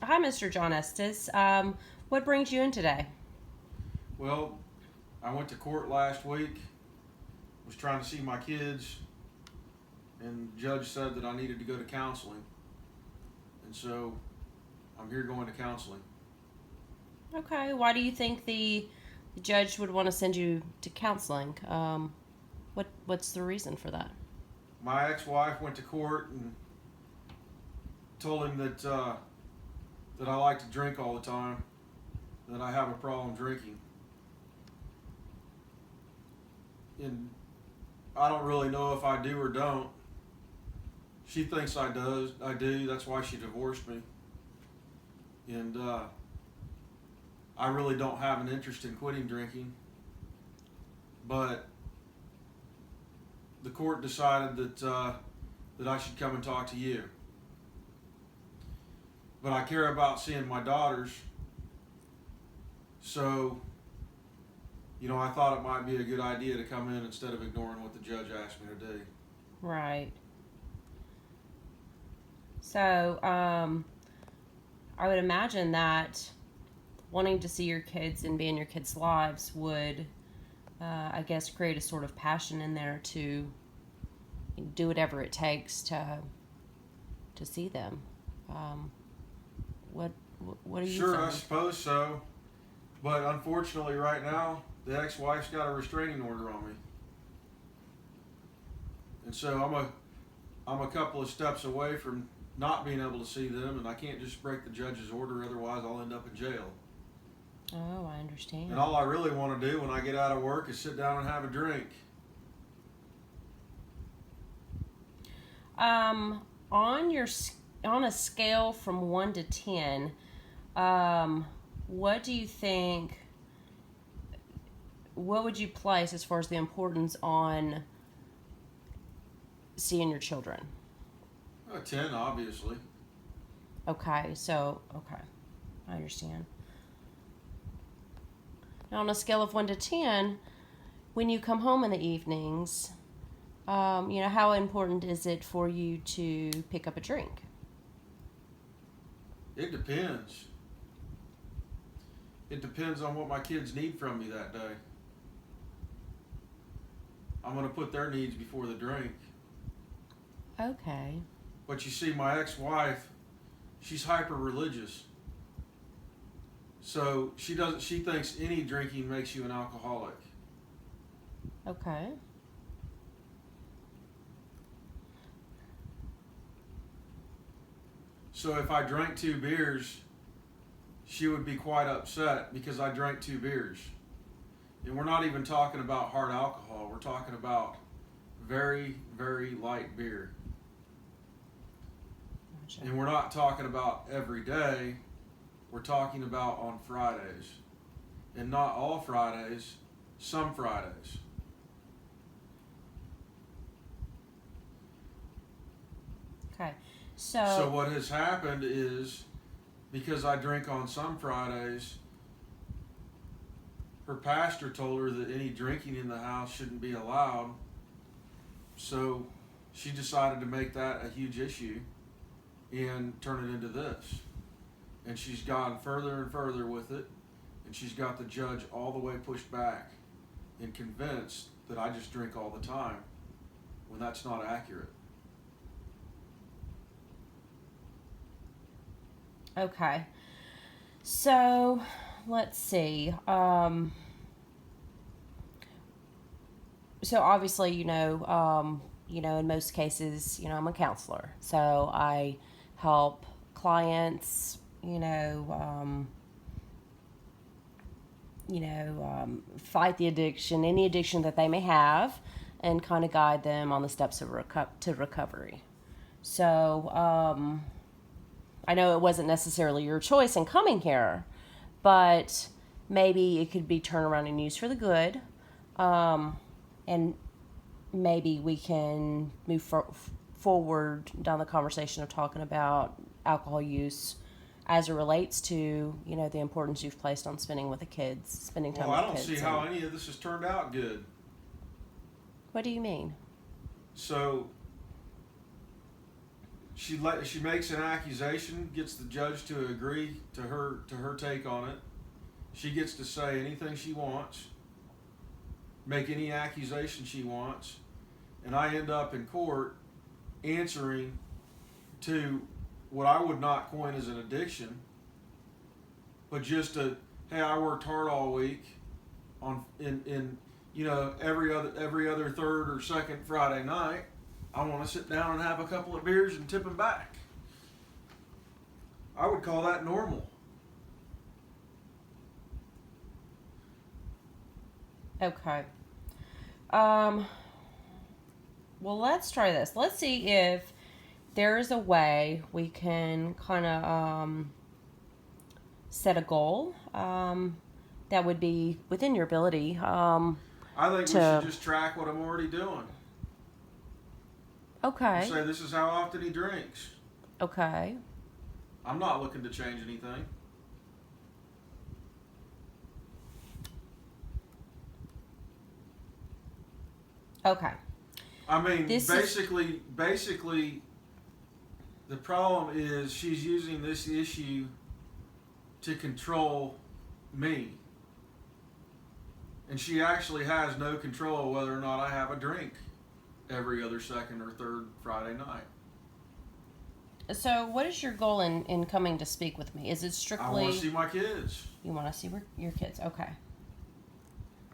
Hi, Mr. John Estes. What brings you in today? Well, I went to court last week, was trying to see my kids, and the judge said that I needed to go to counseling. And so I'm here going to counseling. Okay. Why do you think the judge would want to send you to counseling? What's the reason for that? My ex wife went to court and told him that I like to drink all the time, that I have a problem drinking. And I don't really know if I do or don't. She thinks I do. That's why she divorced me. And I really don't have an interest in quitting drinking. But the court decided that I should come and talk to you. But I care about seeing my daughters, so I thought it might be a good idea to come in instead of ignoring what the judge asked me to do. Right. So, I would imagine that wanting to see your kids and be in your kids' lives would, I guess, create a sort of passion in there to do whatever it takes to see them. Um, what what do you Sure, I think? suppose so, but unfortunately, right now, the ex-wife's got a restraining order on me, and so I'm a couple of steps away from not being able to see them, and I can't just break the judge's order, otherwise I'll end up in jail. Oh, I And understand. all I really want to do when I get out of work is sit down and have a drink. Um, on your on a scale from 1 to 10, um, what do you think? What would you place as far as the importance on seeing your children? A 10, obviously. Okay, I understand. Now, on a scale of 1 to 10, when you come home in the evenings, how important is it for you to pick up a drink? It depends. It depends on what my kids need from me that day. I'm going to put their needs before the drink. Okay. But you see, my ex-wife, she's hyper religious. So she thinks any drinking makes you an alcoholic. Okay. So if I drank 2 beers, she would be quite upset because I drank 2 beers. And we're not even talking about hard alcohol. We're talking about very, very light beer. Gotcha. And we're not talking about every day. We're talking about on Fridays. And not all Fridays, some Fridays. Okay. So So, what has happened is, because I drink on some Fridays, her pastor told her that any drinking in the house shouldn't be allowed. So she decided to make that a huge issue and turn it into this. And she's gone further and further with it. And she's got the judge all the way pushed back and convinced that I just drink all the time when that's not accurate. okay. So, let's see. So obviously, in most cases, I'm a counselor, so I help clients, fight the addiction, any addiction that they may have, and kind of guide them on the steps of to recovery. So I know it wasn't necessarily your choice in coming here, but maybe it could be turned around and used for the good. And maybe we can move forward down the conversation of talking about alcohol use as it relates to the importance you've placed on spending time Well, with I the don't see kids. how And any of this has turned out good. what do you mean? So she makes an accusation, gets the judge to agree to her take on it. She gets to say anything she wants, make any accusation she wants, and I end up in court answering to what I would not coin as an addiction, but just a, hey, I worked hard all week on in every other third or second Friday night. I want to sit down and have a couple of beers and tip them back. I would call that normal. Okay. Well, let's try this. Let's see if there is a way we can kind of set a goal that would be within your ability. I think we should just track what I'm already doing. Okay. Say this is how often he drinks. Okay. I'm not looking to change anything. Okay. I mean, basically, the problem is she's using this issue to control me. And she actually has no control whether or not I have a drink every other second or third Friday night. So, what is your goal in coming to speak with me? Is it strictly... I want to see my kids. You want to see your kids? Okay.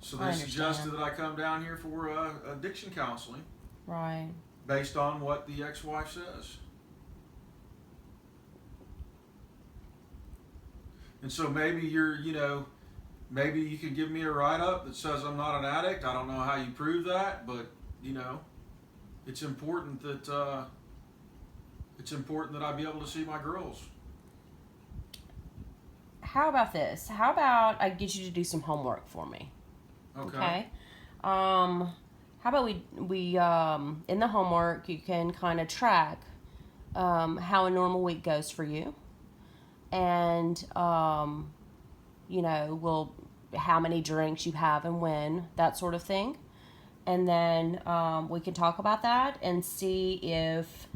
So they suggested that I come down here for addiction counseling. Right. Based on what the ex-wife says. And so maybe maybe you can give me a write-up that says I'm not an addict. I don't know how you prove that, but, it's important that I be able to see my girls. How about this? How about I get you to do some homework for me? Okay. How about we in the homework you can kind of track how a normal week goes for you, and how many drinks you have and when, that sort of thing, and then we can talk about that and see if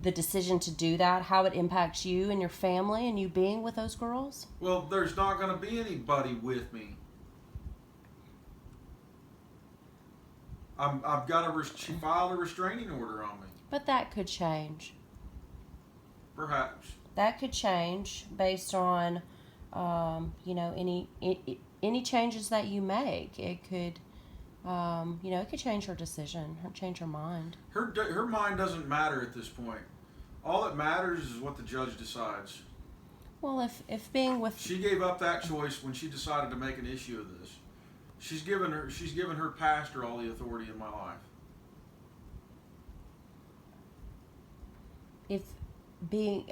the decision to do that, how it impacts you and your family and you being with those girls? Well, there's not going to be anybody with me. I've got she filed a restraining order on me. But that could change. Perhaps. That could change based on, any changes that you make. It could, it could change her decision, or change her mind. Her mind doesn't matter at this point. All that matters is what the judge decides. Well, if being with... She gave up that choice when she decided to make an issue of this. She's given her pastor all the authority in my life. If being...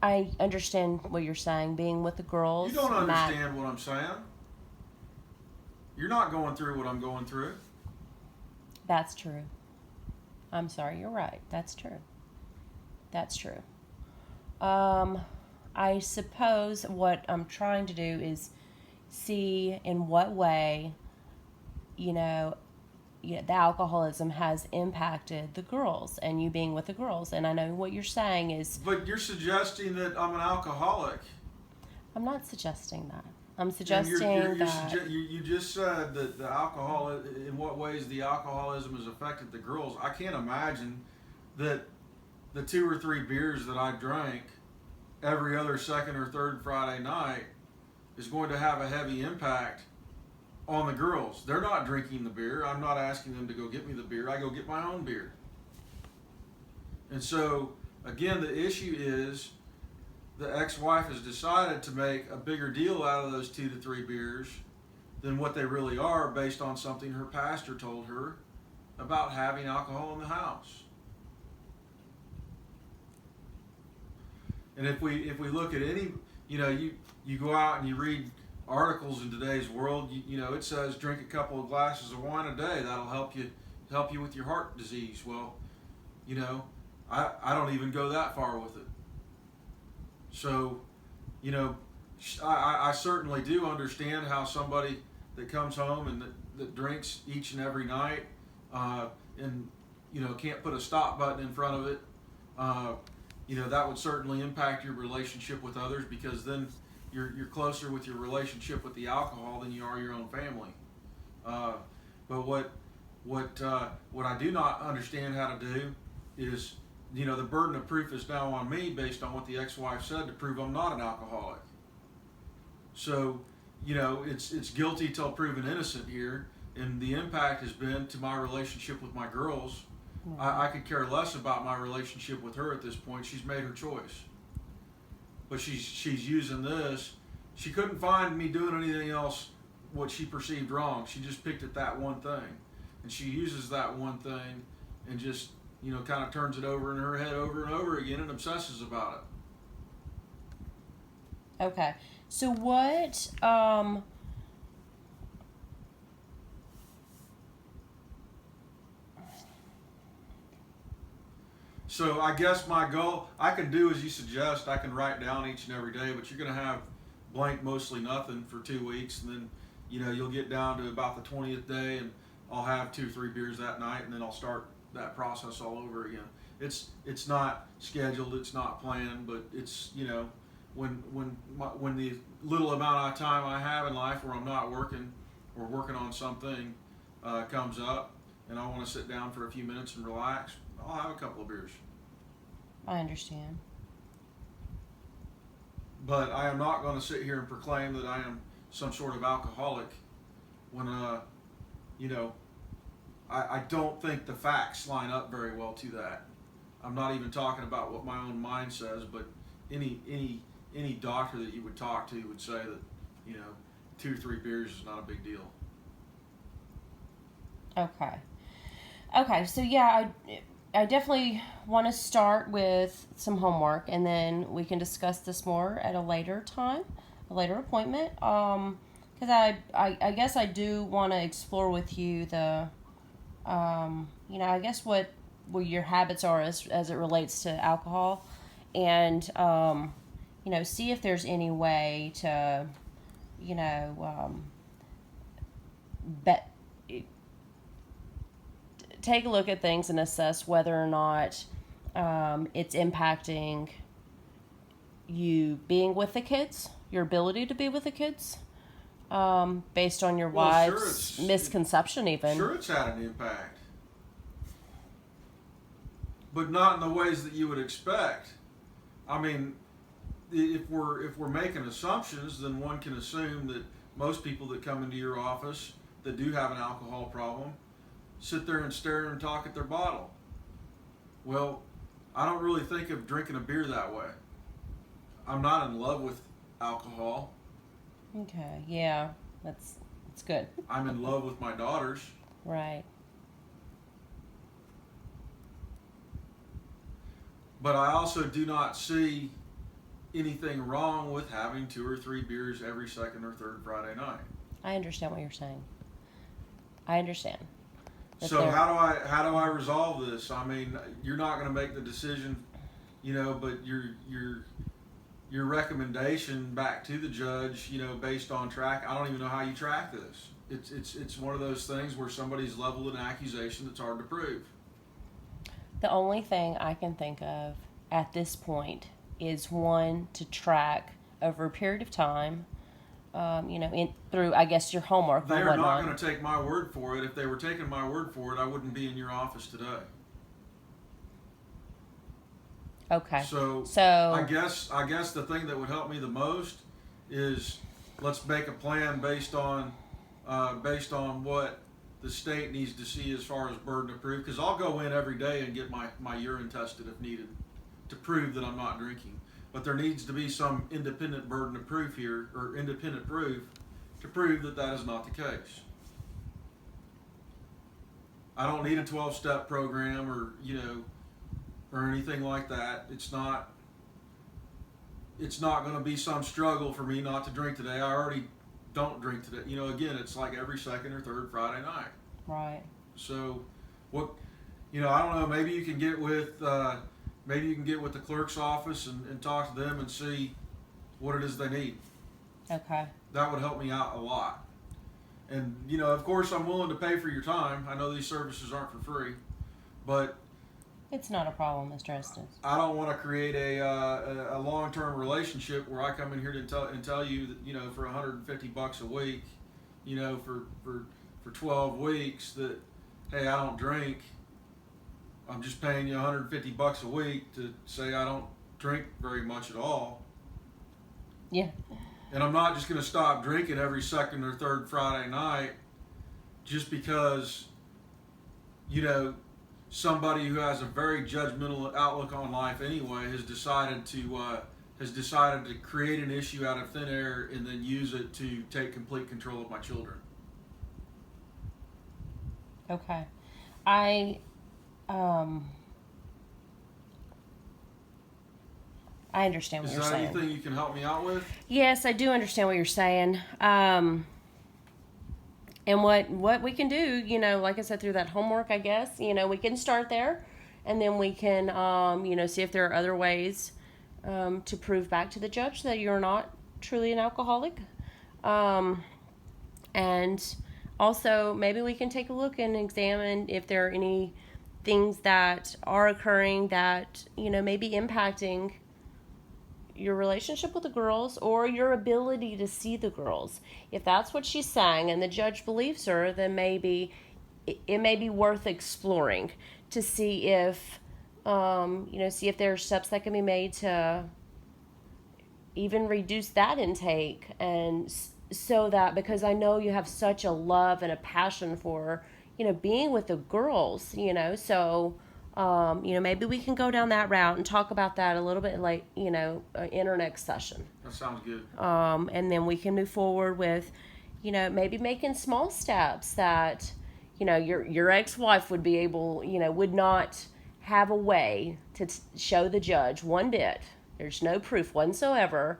I understand what you're saying. Being with the girls... You don't understand what I'm saying. You're not going through what I'm going through. That's true. I'm sorry, you're right. That's true. That's true. I suppose what I'm trying to do is see in what way, the alcoholism has impacted the girls and you being with the girls. And I know what you're saying is... But you're suggesting that I'm an alcoholic. I'm not suggesting that. I'm suggesting that... You just said that the alcohol, in what ways the alcoholism has affected the girls. I can't imagine that the 2 or 3 beers that I drank every other second or third Friday night is going to have a heavy impact on the girls. They're not drinking the beer. I'm not asking them to go get me the beer. I go get my own beer. And so, again, the issue is the ex-wife has decided to make a bigger deal out of those 2 to 3 beers than what they really are, based on something her pastor told her about having alcohol in the house. And if we look at any, you go out and you read articles in today's world, it says drink a couple of glasses of wine a day. That'll help you with your heart disease. Well, I don't even go that far with it. So, I certainly do understand how somebody that comes home and that drinks each and every night, and can't put a stop button in front of it, that would certainly impact your relationship with others, because then you're closer with your relationship with the alcohol than you are your own family. But what I do not understand how to do is, the burden of proof is now on me based on what the ex-wife said to prove I'm not an alcoholic. So, it's guilty till proven innocent here, and the impact has been to my relationship with my girls. I could care less about my relationship with her at this point. She's made her choice. But she's using this. She couldn't find me doing anything else what she perceived wrong. She just picked at that one thing. And she uses that one thing and just, kind of turns it over in her head over and over again and obsesses about it. Okay. So what, So I guess my goal, I can do as you suggest. I can write down each and every day, but you're going to have blank mostly nothing for 2 weeks, and then you'll get down to about the 20th day, and I'll have 2-3 beers that night, and then I'll start that process all over again. It's not scheduled, it's not planned, but it's when the little amount of time I have in life where I'm not working or working on something comes up, and I want to sit down for a few minutes and relax, I'll have a couple of beers. I understand. But I am not going to sit here and proclaim that I am some sort of alcoholic when, I don't think the facts line up very well to that. I'm not even talking about what my own mind says, but any doctor that you would talk to would say that, 2 or 3 beers is not a big deal. Okay, so yeah, I definitely want to start with some homework, and then we can discuss this more at a later time, a later appointment. Because I guess I do want to explore with you the, I guess what your habits are as it relates to alcohol, and see if there's any way to, take a look at things and assess whether or not it's impacting you being with the kids, your ability to be with the kids, based on your wife's misconception even. Sure, it's had an impact. But not in the ways that you would expect. I mean, if we're making assumptions, then one can assume that most people that come into your office that do have an alcohol problem sit there and stare and talk at their bottle. Well, I don't really think of drinking a beer that way. I'm not in love with alcohol. Okay, yeah, that's good. I'm in love with my daughters. Right. But I also do not see anything wrong with having 2 or 3 beers every second or third Friday night. I understand what you're saying. I understand. So how do I resolve this? I mean, you're not going to make the decision, but your recommendation back to the judge, based on track. I don't even know how you track this. It's one of those things where somebody's leveled an accusation that's hard to prove. The only thing I can think of at this point is one to track over a period of time. Through, I guess, your homework. They are not going to take my word for it. If they were taking my word for it, I wouldn't be in your office today. Okay. So I guess the thing that would help me the most is let's make a plan based on what the state needs to see as far as burden of proof. Because I'll go in every day and get my urine tested if needed to prove that I'm not drinking. But there needs to be some independent burden of proof here, or independent proof, to prove that that is not the case. I don't need a 12-step program or anything like that. It's not going to be some struggle for me not to drink today. I already don't drink today. Again, it's like every second or third Friday night. Right. So, what, I don't know. Maybe you can get with the clerk's office and talk to them and see what it is they need. Okay. That would help me out a lot. And, of course, I'm willing to pay for your time. I know these services aren't for free. but It's not a problem, Mr. Estes. I don't want to create a long-term relationship where I come in here to tell you that, you know, for $150 a week, you know, for 12 weeks that, hey, I don't drink. I'm just paying you $150 a week to say I don't drink very much at all. Yeah. And I'm not just going to stop drinking every second or third Friday night just because, you know, somebody who has a very judgmental outlook on life anyway has decided to create an issue out of thin air and then use it to take complete control of my children. Okay. I understand what Is you're there saying. anything you can help me out with? Yes, I do understand what you're saying. And what we can do, you know, like I said, through that homework, I guess, you know, we can start there, and then we can, you know, see if there are other ways to prove back to the judge that you're not truly an alcoholic. And also, maybe we can take a look and examine if there are any things that are occurring that, you know, may be impacting your relationship with the girls or your ability to see the girls. If that's what she's saying and the judge believes her, then maybe it may be worth exploring to see if, you know, see if there are steps that can be made to even reduce that intake. And so that, because I know you have such a love and a passion for, you know, being with the girls, you know, so you know, maybe we can go down that route and talk about that a little bit like, you know, in our next session. That sounds good. And then we can move forward with, you know, maybe making small steps that, you know, your ex-wife would be able, you know, would not have a way to show the judge one bit. There's no proof whatsoever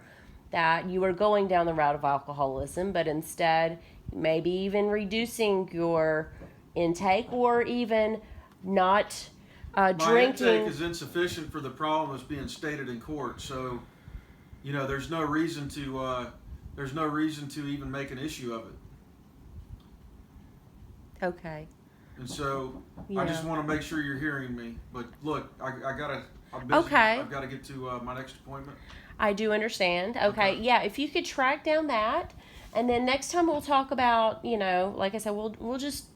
that you are going down the route of alcoholism, but instead maybe even reducing your intake or even not My drinking. intake is insufficient for the problem that's being stated in court, so you know there's no reason to even make an issue of it. Okay. And so Yeah. I just want to make sure you're hearing me. But look, I'm busy. Okay. I've got to get to my next appointment. I do understand. Okay. Yeah, if you could track down that, and then next time we'll talk about, you know, like I said, we'll just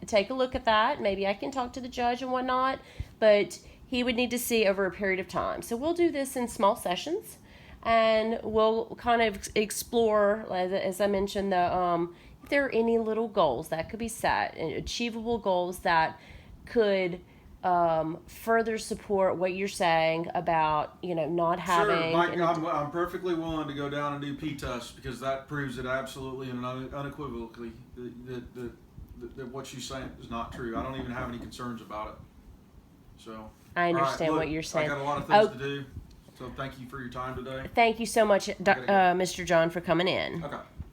take a look at that. Maybe I can talk to the judge and whatnot, but he would need to see over a period of time. So we'll do this in small sessions, and we'll kind of explore, as I mentioned, the if there are any little goals that could be set, and achievable goals that could further support what you're saying about, you know, not having. Sure, I'm perfectly willing to go down and do P-tests because that proves it absolutely and unequivocally that what she's saying is not true. I don't even have any concerns about it. So I understand all right, look, what you're saying. I got a lot of things to do. So thank you for your time today. Thank you so much, Mr. John, for coming in. Okay.